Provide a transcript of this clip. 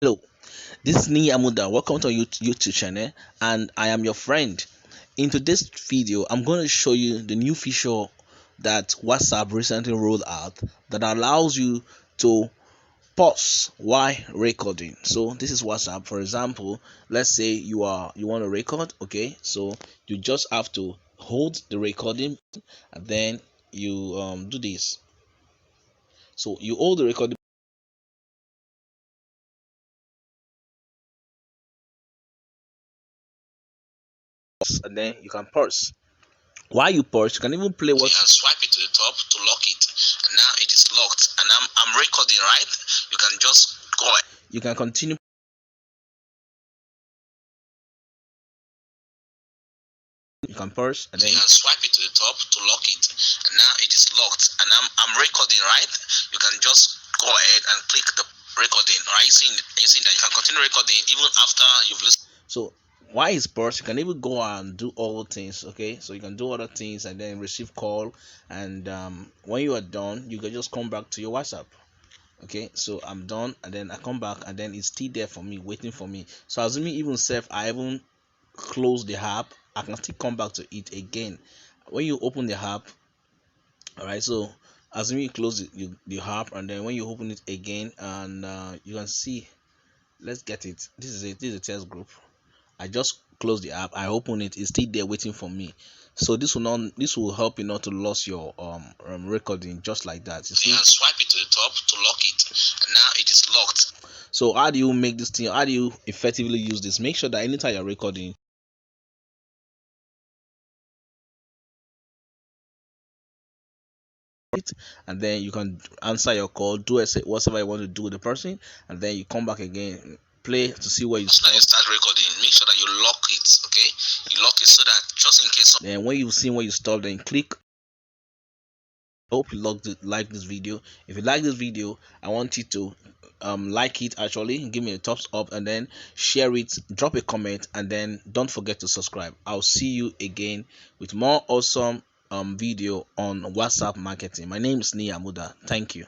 Hello, this is Ni Amuda. Welcome to our YouTube channel, and I am your friend. In today's video, I'm going to show you the new feature that WhatsApp recently rolled out that allows you to pause while recording. So this is WhatsApp. For example, let's say you want to record. Okay, so you just have to hold the recording, and then you do this. So you hold the recording, and then you can pause. While you pause, you can even play what and swipe it to the top to lock it. And now it is locked. And I'm recording, right? You can just go ahead. You can continue. You can pause and then you can swipe it to the top to lock it. And now it is locked. And I'm recording, right? You can just go ahead and click the recording. Right? You seeing that you can continue recording even after you've listened. So while it's paused, you can even go and do all things. Okay, so you can do other things and then receive call, and when you are done, you can just come back to your WhatsApp. Okay, so I'm done, and then I come back, and then it's still there for me, waiting for me. So assuming even self I even close the app, I can still come back to it again. When you open the app, all right, so assuming you close the app, and then when you open it again, and you can see, let's get it. This is a test group. I just close the app, I open it, it's still there waiting for me. So this will help you not to lose your recording just like that. You see, and swipe it to the top to lock it, and now it is locked. So how do you make this thing? How do you effectively use this? Make sure that anytime you're recording it, and then you can answer your call, do whatever you want to do with the person, and then you come back again, play to see where you stop. You start recording, make sure that you lock it. Okay, you lock it so that just in case. Then when you've seen where you stop, then click. Hope you like this video. If you like this video, I want you to like it, actually give me a thumbs up, and then share it, drop a comment, and then don't forget to subscribe. I'll see you again with more awesome video on WhatsApp marketing. My name is Nia Muda. Thank you.